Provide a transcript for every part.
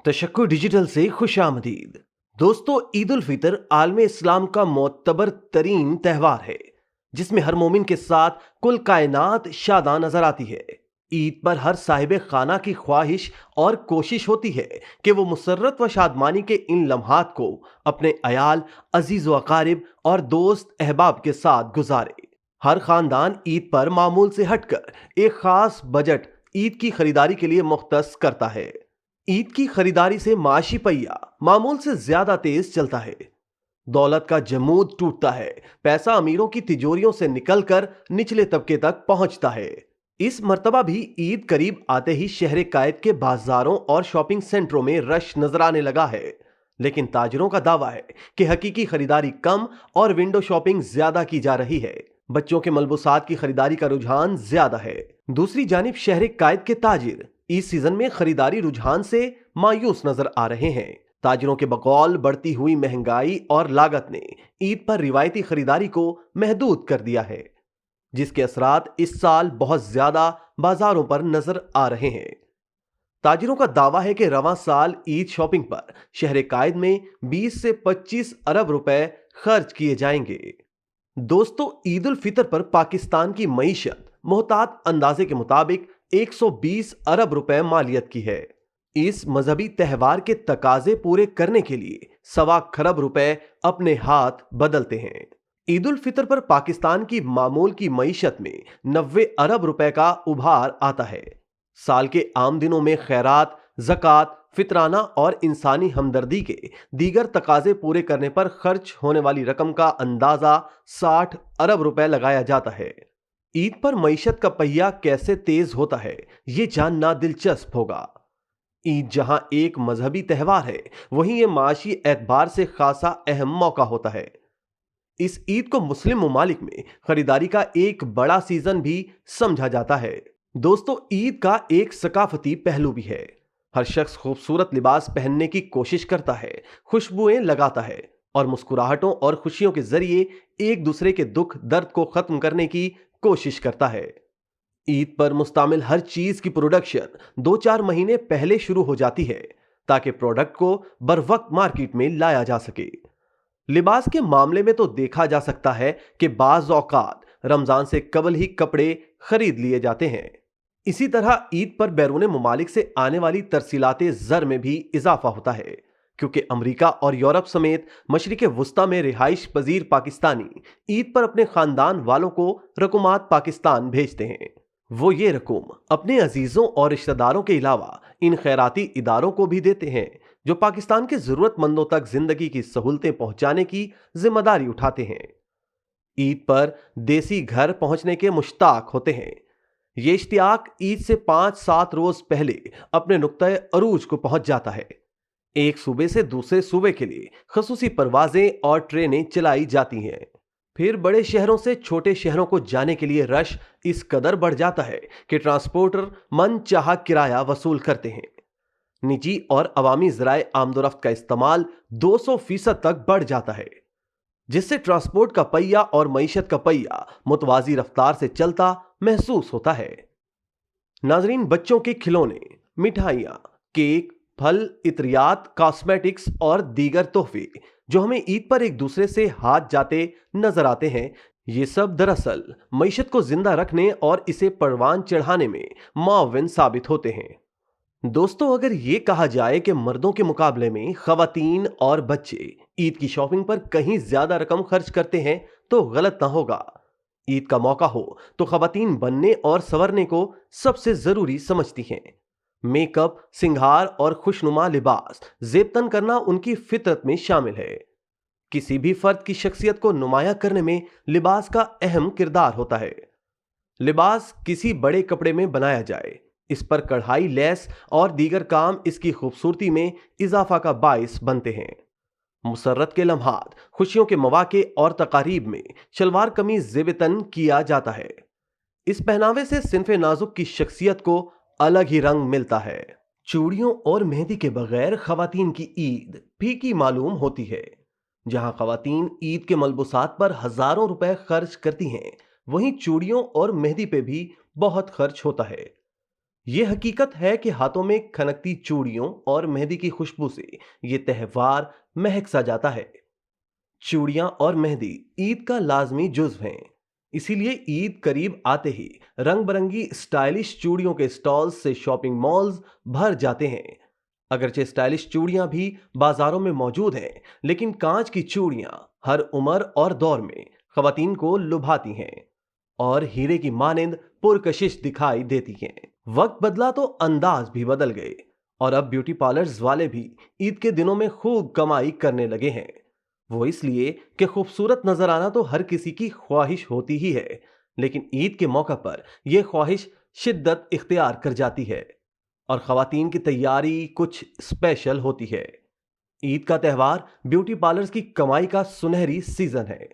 तशक्कुर digital से खुश आमदीद। दोस्तों, ईद उल फितर आलम इस्लाम का मोतबर तरीन त्यौहार है जिसमें हर मोमिन के साथ कुल कायनात शादा नजर आती है। ईद पर हर साहिब खाना की ख्वाहिश और कोशिश होती है कि वो मुसर्रत व शादमानी के इन लम्हात को अपने अयाल, अजीज व अकारिब और दोस्त अहबाब के साथ गुजारे। हर खानदान ईद पर मामूल से हटकर एक खास बजट ईद की खरीदारी के लिए मुख्तस करता है। ईद की खरीदारी से माशी पहिया मामूल से ज्यादा तेज चलता है। दौलत का जमूद टूटता है, पैसा अमीरों की तिजोरियों से निकलकर निचले तबके तक पहुंचता है। इस मर्तबा भी ईद करीब आते ही शहर कायद के बाजारों और शॉपिंग सेंटरों में रश नजर आने लगा है। लेकिन ताजरों का दावा है कि हकीकी खरीदारी कम और विंडो शॉपिंग ज्यादा की जा रही है। बच्चों के मलबूसात की खरीदारी का रुझान ज्यादा है। दूसरी जानिब शहर कायद के ताजिर इस सीजन में खरीदारी रुझान से मायूस नजर आ रहे हैं। ताजिरों के बकौल बढ़ती हुई महंगाई और लागत ने ईद पर रिवायती खरीदारी को महदूद कर दिया है, जिसके असरात इस साल बहुत ज्यादा बाजारों पर नजर आ रहे हैं। ताजिरों का दावा है कि रवां साल ईद शॉपिंग पर शहर कायद में 20 से 25 अरब रुपए खर्च किए जाएंगे। दोस्तों, ईद उल फितर पर पाकिस्तान की मईशत मोहतात अंदाजे के मुताबिक 120 अरब रुपए मालियत की है। इस मजहबी त्यौहार के तकाजे पूरे करने के लिए 1.25 खरब रुपए अपने हाथ बदलते हैं। ईद उल फितर पर पाकिस्तान की मामूल की मईशत में 90 अरब रुपए का उभार आता है। साल के आम दिनों में खैरात, ज़कात, फितराना और इंसानी हमदर्दी के दीगर तकाजे पूरे करने पर खर्च होने वाली रकम का अंदाजा 60 अरब रुपए लगाया जाता है। ईद पर मईशत का पहिया कैसे तेज होता है, ये जानना दिलचस्प होगा। ईद जहां एक मजहबी त्यौहार है, वहीं ये माशी एतबार से खासा अहम मौका होता है। इस ईद को मुस्लिम मुमालिक में खरीदारी का एक बड़ा सीजन भी समझा जाता है। दोस्तों, ईद का एक सकाफती पहलू भी है। हर शख्स खूबसूरत लिबास पहनने की कोशिश करता है, खुशबुएं लगाता है और मुस्कुराहटों और खुशियों के जरिए एक दूसरे के दुख दर्द को खत्म करने की कोशिश करता है। ईद पर मुस्तामिल हर चीज की प्रोडक्शन 2-4 महीने पहले शुरू हो जाती है ताकि प्रोडक्ट को बरवक्त मार्केट में लाया जा सके। लिबास के मामले में तो देखा जा सकता है कि बाज़ औकात रमजान से कबल ही कपड़े खरीद लिए जाते हैं। इसी तरह ईद पर बैरून मुमालिक से आने वाली तरसीलाते ज़र में भी इजाफा होता है, क्योंकि अमेरिका और यूरोप समेत मशरिक़ वुस्ता में रिहाइश पजीर पाकिस्तानी ईद पर अपने खानदान वालों को रकूमात पाकिस्तान भेजते हैं। वो ये रकूम अपने अजीजों और रिश्तेदारों के अलावा इन खैराती इदारों को भी देते हैं जो पाकिस्तान के जरूरतमंदों तक जिंदगी की सहूलतें पहुंचाने की जिम्मेदारी उठाते हैं। ईद पर देसी घर पहुंचने के मुश्ताक होते हैं। ये इश्तियाक ईद से 5-7 रोज पहले अपने नुक्ते अरूज को पहुंच जाता है। एक सूबे से दूसरे सूबे के लिए खसूसी परवाजें और ट्रेनें चलाई जाती हैं। फिर बड़े शहरों से छोटे शहरों को जाने के लिए रश इस कदर बढ़ जाता है कि ट्रांसपोर्टर मन चाहा किराया वसूल करते हैं। निजी और अवामी ज़राए आमदोरफ्त का इस्तेमाल 200% तक बढ़ जाता है, जिससे ट्रांसपोर्ट का पहिया और मईशत का पहिया मुतवाजी रफ्तार से चलता महसूस होता है। नाजरीन, बच्चों के खिलौने, मिठाइयाँ, केक, फल, इत्रियात, कॉस्मेटिक्स और दीगर तोहफे जो हमें ईद पर एक दूसरे से हाथ जाते नजर आते हैं, ये सब दरअसल मईशत को जिंदा रखने और इसे परवान चढ़ाने में मुआविन साबित होते हैं। दोस्तों, अगर ये कहा जाए कि मर्दों के मुकाबले में खवातीन और बच्चे ईद की शॉपिंग पर कहीं ज्यादा रकम खर्च करते हैं तो गलत ना होगा। ईद का मौका हो तो खवातीन बनने और संवरने को सबसे जरूरी समझती हैं। मेकअप, सिंगार और खुशनुमा लिबास जेबतन करना उनकी फितरत में शामिल है। किसी भी फर्द की शख्सियत को नुमाया करने में लिबास का अहम किरदार होता है। लिबास किसी बड़े कपड़े में बनाया जाए, इस पर कढ़ाई, लेस और दीगर काम इसकी खूबसूरती में इजाफा का बाइस बनते हैं। मुसर्रत के लम्हात, खुशियों के मौके और तकारीब में शलवार कमीज जेबतन किया जाता है। इस पहनावे से सिन्फे नाजुक की शख्सियत को अलग ही रंग मिलता है। चूड़ियों और मेहंदी के बगैर खवातीन की ईद फीकी मालूम होती है। जहां खवातीन ईद के मलबूसात पर हजारों रुपए खर्च करती हैं, वहीं चूड़ियों और मेहंदी पे भी बहुत खर्च होता है। یہ حقیقت ہے کہ ہاتھوں میں کھنکتی چوڑیوں اور مہندی کی خوشبو سے یہ تہوار مہک سا جاتا ہے۔ چوڑیاں اور مہندی عید کا لازمی جزو ہیں، اسی لیے عید قریب آتے ہی رنگ برنگی سٹائلش چوڑیوں کے سٹالز سے شاپنگ مالز بھر جاتے ہیں۔ اگرچہ سٹائلش چوڑیاں بھی بازاروں میں موجود ہیں، لیکن کانچ کی چوڑیاں ہر عمر اور دور میں خواتین کو لبھاتی ہیں اور ہیرے کی مانند پرکشش دکھائی دیتی ہیں۔ وقت بدلا تو انداز بھی بدل گئے، اور اب بیوٹی پارلرز والے بھی عید کے دنوں میں خوب کمائی کرنے لگے ہیں۔ وہ اس لیے کہ خوبصورت نظر آنا تو ہر کسی کی خواہش ہوتی ہی ہے، لیکن عید کے موقع پر یہ خواہش شدت اختیار کر جاتی ہے اور خواتین کی تیاری کچھ اسپیشل ہوتی ہے۔ عید کا تہوار بیوٹی پارلرز کی کمائی کا سنہری سیزن ہے،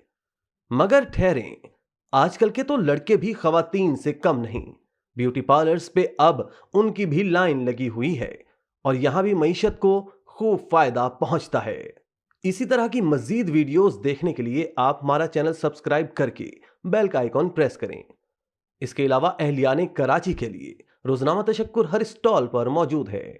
مگر ٹھہریں، آج کل کے تو لڑکے بھی خواتین سے کم نہیں۔ بیوٹی پارلرز پہ اب ان کی بھی لائن لگی ہوئی ہے اور یہاں بھی معیشت کو خوب فائدہ پہنچتا ہے۔ اسی طرح کی مزید ویڈیوز دیکھنے کے لیے آپ ہمارا چینل سبسکرائب کر کے بیل کا آئیکن پریس کریں۔ اس کے علاوہ اہلیان کراچی کے لیے روزنامہ تشکر ہر اسٹال پر موجود ہے۔